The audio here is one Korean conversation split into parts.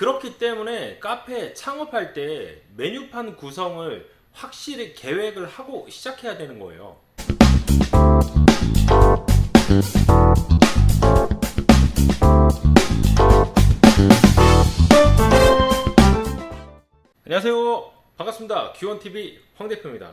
그렇기 때문에 카페 창업할 때 메뉴판 구성을 확실히 계획을 하고 시작해야 되는 거예요. 안녕하세요. 반갑습니다. 귀원TV 황 대표입니다.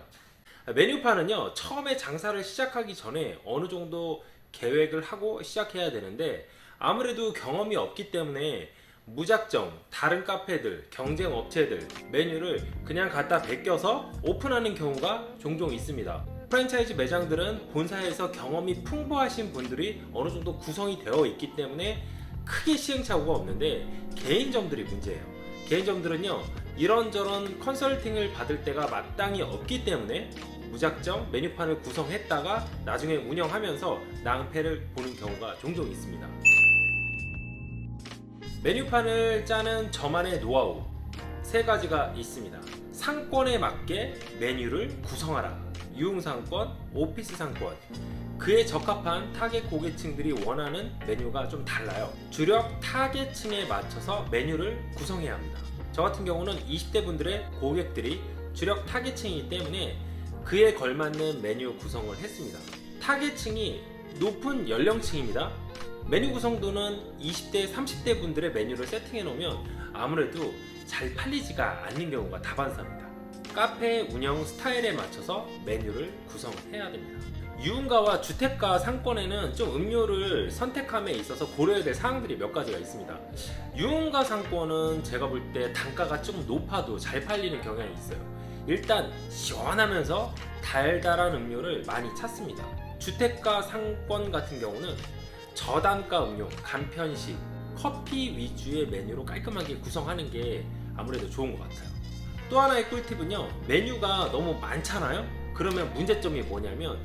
메뉴판은요, 처음에 장사를 시작하기 전에 어느 정도 계획을 하고 시작해야 되는데, 아무래도 경험이 없기 때문에 무작정 다른 카페들, 경쟁 업체들 메뉴를 그냥 갖다 베껴서 오픈하는 경우가 종종 있습니다. 프랜차이즈 매장들은 본사에서 경험이 풍부하신 분들이 어느 정도 구성이 되어 있기 때문에 크게 시행착오가 없는데, 개인점들이 문제예요. 개인점들은요, 이런저런 컨설팅을 받을 때가 마땅히 없기 때문에 무작정 메뉴판을 구성했다가 나중에 운영하면서 낭패를 보는 경우가 종종 있습니다. 메뉴판을 짜는 저만의 노하우 3가지가 있습니다. 상권에 맞게 메뉴를 구성하라. 유흥상권, 오피스 상권, 그에 적합한 타겟 고객층들이 원하는 메뉴가 좀 달라요. 주력 타겟층에 맞춰서 메뉴를 구성해야 합니다. 저 같은 경우는 20대 분들의 고객들이 주력 타겟층이기 때문에 그에 걸맞는 메뉴 구성을 했습니다. 타겟층이 높은 연령층입니다. 메뉴 구성도는 20대, 30대 분들의 메뉴를 세팅해 놓으면 아무래도 잘 팔리지가 않는 경우가 다반사입니다. 카페 운영 스타일에 맞춰서 메뉴를 구성해야 됩니다. 유흥가와 주택가 상권에는 좀 음료를 선택함에 있어서 고려해야 될 사항들이 몇 가지가 있습니다. 유흥가 상권은 제가 볼 때 단가가 조금 높아도 잘 팔리는 경향이 있어요. 일단 시원하면서 달달한 음료를 많이 찾습니다. 주택가 상권 같은 경우는 저단가 음료, 간편식, 커피 위주의 메뉴로 깔끔하게 구성하는 게 아무래도 좋은 것 같아요. 또 하나의 꿀팁은요, 메뉴가 너무 많잖아요? 그러면 문제점이 뭐냐면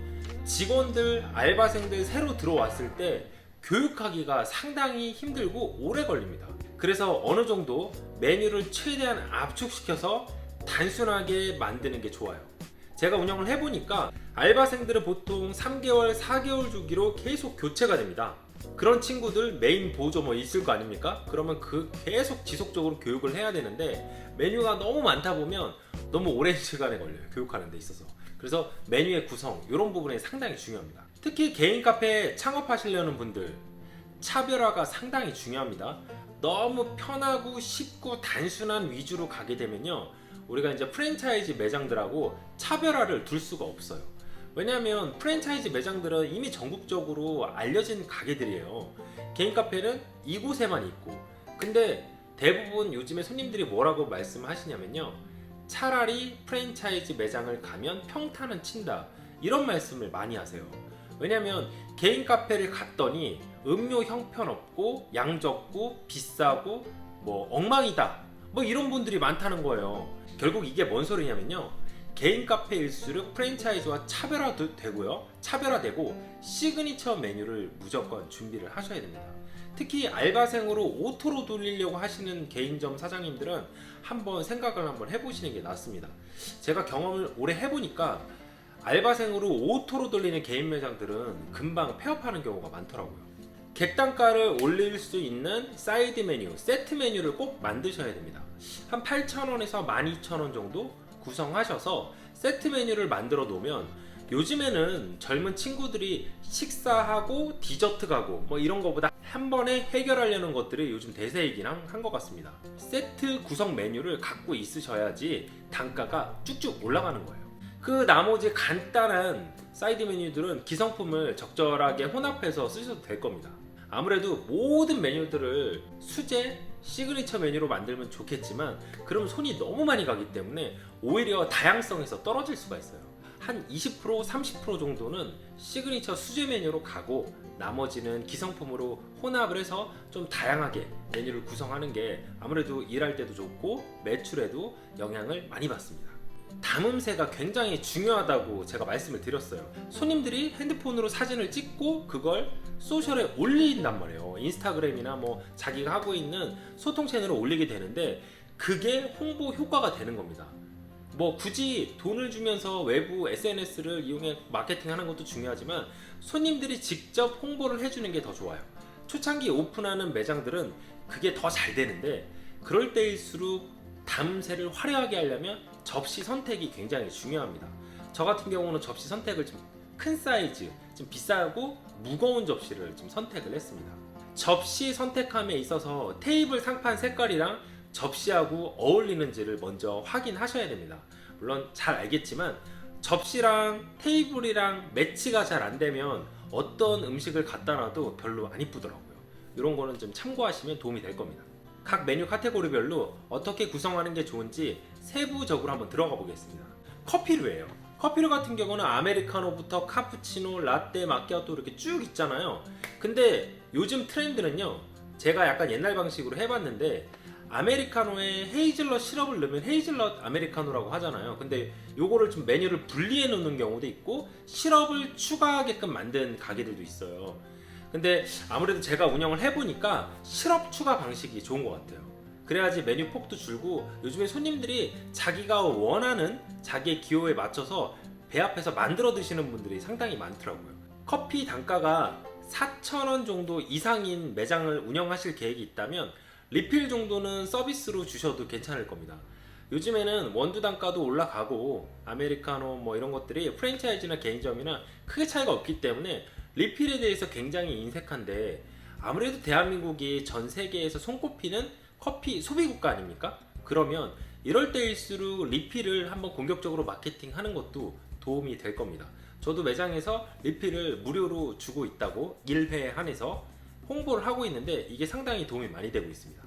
직원들, 알바생들 새로 들어왔을 때 교육하기가 상당히 힘들고 오래 걸립니다. 그래서 어느 정도 메뉴를 최대한 압축시켜서 단순하게 만드는 게 좋아요. 제가 운영을 해보니까 알바생들은 보통 3개월, 4개월 주기로 계속 교체가 됩니다. 그런 친구들 메인 보조 뭐 있을 거 아닙니까? 그러면 그 계속 지속적으로 교육을 해야 되는데 메뉴가 너무 많다 보면 너무 오랜 시간에 걸려요, 교육하는 데 있어서. 그래서 메뉴의 구성, 이런 부분이 상당히 중요합니다. 특히 개인 카페 창업하시려는 분들, 차별화가 상당히 중요합니다. 너무 편하고 쉽고 단순한 위주로 가게 되면요, 우리가 이제 프랜차이즈 매장들하고 차별화를 둘 수가 없어요. 왜냐하면 프랜차이즈 매장들은 이미 전국적으로 알려진 가게들이에요. 개인 카페는 이곳에만 있고, 근데 대부분 요즘에 손님들이 뭐라고 말씀하시냐면요, 차라리 프랜차이즈 매장을 가면 평타는 친다, 이런 말씀을 많이 하세요. 왜냐면 개인 카페를 갔더니 음료 형편없고 양 적고 비싸고 뭐 엉망이다, 뭐 이런 분들이 많다는 거예요. 결국 이게 뭔 소리냐면요, 개인 카페일수록 프랜차이즈와 차별화되고요, 차별화되고 시그니처 메뉴를 무조건 준비를 하셔야 됩니다. 특히 알바생으로 오토로 돌리려고 하시는 개인점 사장님들은 한번 생각을 한번 해보시는 게 낫습니다. 제가 경험을 오래 해보니까 알바생으로 오토로 돌리는 개인 매장들은 금방 폐업하는 경우가 많더라고요. 객단가를 올릴 수 있는 사이드 메뉴, 세트 메뉴를 꼭 만드셔야 됩니다. 한 8,000원에서 12,000원 정도 구성하셔서 세트 메뉴를 만들어 놓으면, 요즘에는 젊은 친구들이 식사하고 디저트 가고 뭐 이런 거보다 한 번에 해결하려는 것들이 요즘 대세이긴 한 것 같습니다. 세트 구성 메뉴를 갖고 있으셔야지 단가가 쭉쭉 올라가는 거예요. 그 나머지 간단한 사이드 메뉴들은 기성품을 적절하게 혼합해서 쓰셔도 될 겁니다. 아무래도 모든 메뉴들을 수제, 시그니처 메뉴로 만들면 좋겠지만 그럼 손이 너무 많이 가기 때문에 오히려 다양성에서 떨어질 수가 있어요. 한 20%, 30% 정도는 시그니처 수제 메뉴로 가고 나머지는 기성품으로 혼합을 해서 좀 다양하게 메뉴를 구성하는 게 아무래도 일할 때도 좋고 매출에도 영향을 많이 받습니다. 담음새가 굉장히 중요하다고 제가 말씀을 드렸어요. 손님들이 핸드폰으로 사진을 찍고 그걸 소셜에 올린단 말이에요. 인스타그램이나 뭐 자기가 하고 있는 소통 채널에 올리게 되는데 그게 홍보 효과가 되는 겁니다. 뭐 굳이 돈을 주면서 외부 SNS를 이용해 마케팅하는 것도 중요하지만 손님들이 직접 홍보를 해주는 게 더 좋아요. 초창기 오픈하는 매장들은 그게 더 잘 되는데 그럴 때일수록 담새를 화려하게 하려면 접시 선택이 굉장히 중요합니다. 저 같은 경우는 접시 선택을 좀 큰 사이즈, 좀 비싸고 무거운 접시를 좀 선택을 했습니다. 접시 선택함에 있어서 테이블 상판 색깔이랑 접시하고 어울리는지를 먼저 확인하셔야 됩니다. 물론 잘 알겠지만 접시랑 테이블이랑 매치가 잘 안되면 어떤 음식을 갖다 놔도 별로 안 이쁘더라고요. 이런 거는 좀 참고하시면 도움이 될 겁니다. 각 메뉴 카테고리별로 어떻게 구성하는 게 좋은지 세부적으로 한번 들어가 보겠습니다. 커피류예요. 커피류 같은 경우는 아메리카노부터 카푸치노, 라떼, 마키아토 이렇게 쭉 있잖아요. 근데 요즘 트렌드는요, 제가 약간 옛날 방식으로 해봤는데 아메리카노에 헤이즐넛 시럽을 넣으면 헤이즐넛 아메리카노라고 하잖아요. 근데 요거를 좀 메뉴를 분리해 놓는 경우도 있고 시럽을 추가하게끔 만든 가게들도 있어요. 근데 아무래도 제가 운영을 해보니까 시럽 추가 방식이 좋은 것 같아요. 그래야지 메뉴 폭도 줄고 요즘에 손님들이 자기가 원하는 자기의 기호에 맞춰서 배 앞에서 만들어 드시는 분들이 상당히 많더라고요. 커피 단가가 4,000원 정도 이상인 매장을 운영하실 계획이 있다면 리필 정도는 서비스로 주셔도 괜찮을 겁니다. 요즘에는 원두 단가도 올라가고 아메리카노 뭐 이런 것들이 프랜차이즈나 개인점이나 크게 차이가 없기 때문에 리필에 대해서 굉장히 인색한데, 아무래도 대한민국이 전 세계에서 손꼽히는 커피 소비 국가 아닙니까? 그러면 이럴 때일수록 리필을 한번 공격적으로 마케팅하는 것도 도움이 될 겁니다. 저도 매장에서 리필을 무료로 주고 있다고 1회 한해서 홍보를 하고 있는데 이게 상당히 도움이 많이 되고 있습니다.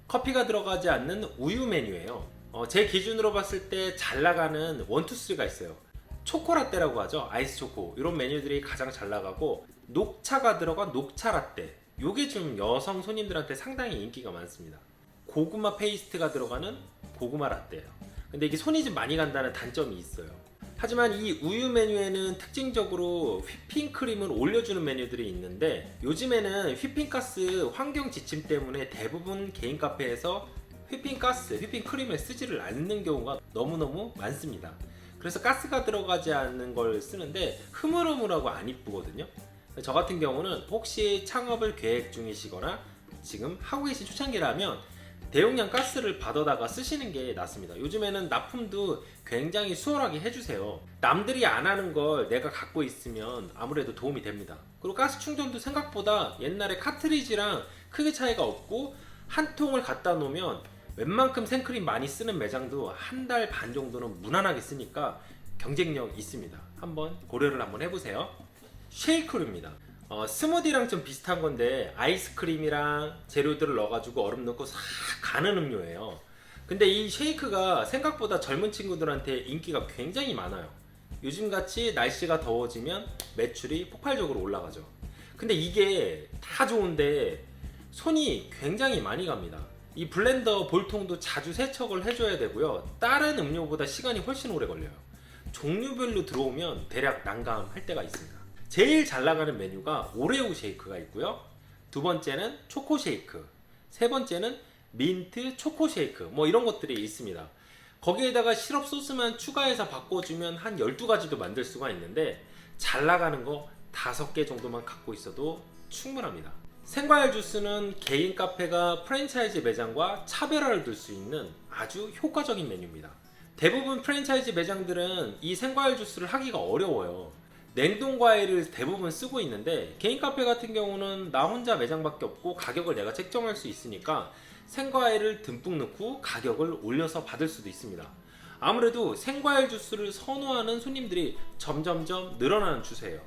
커피가 들어가지 않는 우유 메뉴예요. 제 기준으로 봤을 때 잘 나가는 1, 2, 3가 있어요. 초코라떼라고 하죠. 아이스 초코. 이런 메뉴들이 가장 잘 나가고, 녹차가 들어간 녹차 라떼, 요게 좀 여성 손님들한테 상당히 인기가 많습니다. 고구마 페이스트가 들어가는 고구마 라떼예요. 근데 이게 손이 좀 많이 간다는 단점이 있어요. 하지만 이 우유 메뉴에는 특징적으로 휘핑크림을 올려주는 메뉴들이 있는데, 요즘에는 휘핑가스 환경 지침 때문에 대부분 개인 카페에서 휘핑가스, 휘핑크림을 쓰지를 않는 경우가 너무너무 많습니다. 그래서 가스가 들어가지 않는 걸 쓰는데 흐물흐물하고 안 이쁘거든요. 저 같은 경우는 혹시 창업을 계획 중이시거나 지금 하고 계신 초창기라면 대용량 가스를 받아다가 쓰시는 게 낫습니다. 요즘에는 납품도 굉장히 수월하게 해주세요. 남들이 안 하는 걸 내가 갖고 있으면 아무래도 도움이 됩니다. 그리고 가스 충전도 생각보다 옛날에 카트리지랑 크게 차이가 없고, 한 통을 갖다 놓으면 웬만큼 생크림 많이 쓰는 매장도 한 달 반 정도는 무난하게 쓰니까 경쟁력 있습니다. 한번 고려를 한번 해보세요. 쉐이크류입니다. 스무디랑 좀 비슷한 건데 아이스크림이랑 재료들을 넣어가지고 얼음 넣고 싹 가는 음료예요. 근데 이 쉐이크가 생각보다 젊은 친구들한테 인기가 굉장히 많아요. 요즘같이 날씨가 더워지면 매출이 폭발적으로 올라가죠. 근데 이게 다 좋은데 손이 굉장히 많이 갑니다. 이 블렌더 볼통도 자주 세척을 해줘야 되고요. 다른 음료보다 시간이 훨씬 오래 걸려요. 종류별로 들어오면 대략 난감할 때가 있습니다. 제일 잘 나가는 메뉴가 오레오 쉐이크가 있고요. 두 번째는 초코 쉐이크, 세 번째는 민트 초코 쉐이크, 뭐 이런 것들이 있습니다. 거기에다가 시럽 소스만 추가해서 바꿔주면 한 12가지도 만들 수가 있는데, 잘 나가는 거 5개 정도만 갖고 있어도 충분합니다. 생과일 주스는 개인 카페가 프랜차이즈 매장과 차별화를 둘 수 있는 아주 효과적인 메뉴입니다. 대부분 프랜차이즈 매장들은 이 생과일 주스를 하기가 어려워요. 냉동 과일을 대부분 쓰고 있는데, 개인 카페 같은 경우는 나 혼자 매장밖에 없고 가격을 내가 책정할 수 있으니까 생과일을 듬뿍 넣고 가격을 올려서 받을 수도 있습니다. 아무래도 생과일 주스를 선호하는 손님들이 점점점 늘어나는 추세예요.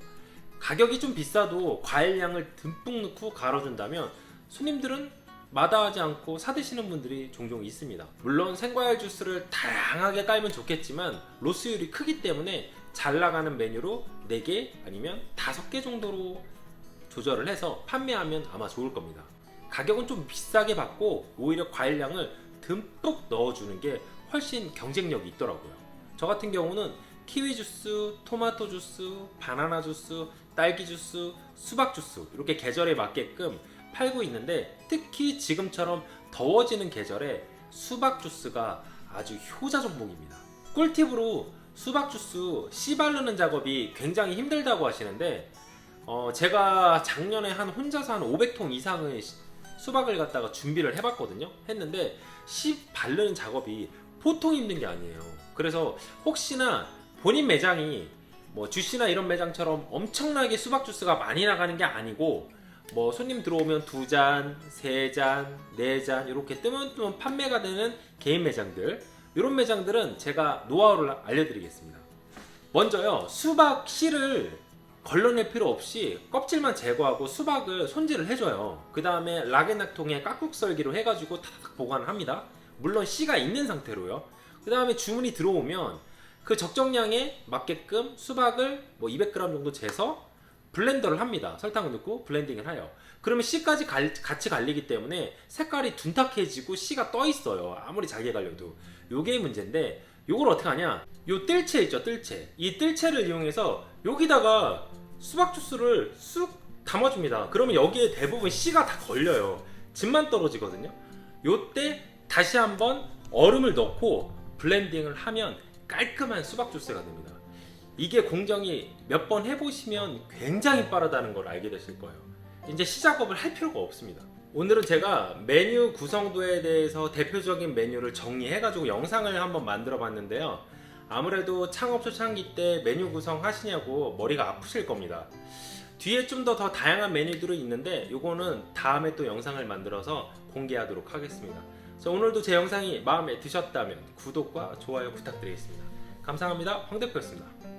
가격이 좀 비싸도 과일량을 듬뿍 넣고 갈아준다면 손님들은 마다하지 않고 사드시는 분들이 종종 있습니다. 물론 생과일 주스를 다양하게 깔면 좋겠지만 로스율이 크기 때문에 잘 나가는 메뉴로 4개 아니면 5개 정도로 조절을 해서 판매하면 아마 좋을 겁니다. 가격은 좀 비싸게 받고 오히려 과일량을 듬뿍 넣어주는 게 훨씬 경쟁력이 있더라고요. 저 같은 경우는 키위 주스, 토마토 주스, 바나나 주스, 딸기 주스, 수박 주스 이렇게 계절에 맞게끔 팔고 있는데, 특히 지금처럼 더워지는 계절에 수박 주스가 아주 효자 종목입니다. 꿀팁으로 수박 주스 씨 바르는 작업이 굉장히 힘들다고 하시는데, 제가 작년에 혼자서 한 500통 이상을 수박을 갖다가 준비를 해봤거든요. 했는데 씨 바르는 작업이 보통 힘든 게 아니에요. 그래서 혹시나 본인 매장이 뭐 주시나 이런 매장처럼 엄청나게 수박 주스가 많이 나가는 게 아니고 뭐 손님 들어오면 2잔, 3잔, 4잔 이렇게 뜨문뜨문 판매가 되는 개인 매장들, 이런 매장들은 제가 노하우를 알려드리겠습니다. 먼저요, 수박 씨를 걸러낼 필요 없이 껍질만 제거하고 수박을 손질을 해줘요. 그 다음에 락앤락통에 깍둑썰기로 해가지고 탁 보관을 합니다. 물론 씨가 있는 상태로요. 그 다음에 주문이 들어오면 그 적정량에 맞게끔 수박을 뭐 200g 정도 재서 블렌더를 합니다. 설탕을 넣고 블렌딩을 해요. 그러면 씨까지 같이 갈리기 때문에 색깔이 둔탁해지고 씨가 떠 있어요. 아무리 잘게 갈려도. 요게 문제인데, 요걸 어떻게 하냐? 요 뜰채 있죠, 뜰채. 이 뜰채를 이용해서 여기다가 수박 주스를 쑥 담아줍니다. 그러면 여기에 대부분 씨가 다 걸려요. 즙만 떨어지거든요. 요때 다시 한번 얼음을 넣고 블렌딩을 하면 깔끔한 수박 주스가 됩니다. 이게 공정이 몇 번 해보시면 굉장히 빠르다는 걸 알게 되실 거예요. 이제 시작업을 할 필요가 없습니다. 오늘은 제가 메뉴 구성도에 대해서 대표적인 메뉴를 정리해가지고 영상을 한번 만들어 봤는데요. 아무래도 창업 초창기 때 메뉴 구성 하시냐고 머리가 아프실 겁니다. 뒤에 좀 더 다양한 메뉴들이 있는데 요거는 다음에 또 영상을 만들어서 공개하도록 하겠습니다. 그래서 오늘도 제 영상이 마음에 드셨다면 구독과 좋아요 부탁드리겠습니다. 감사합니다. 황 대표였습니다.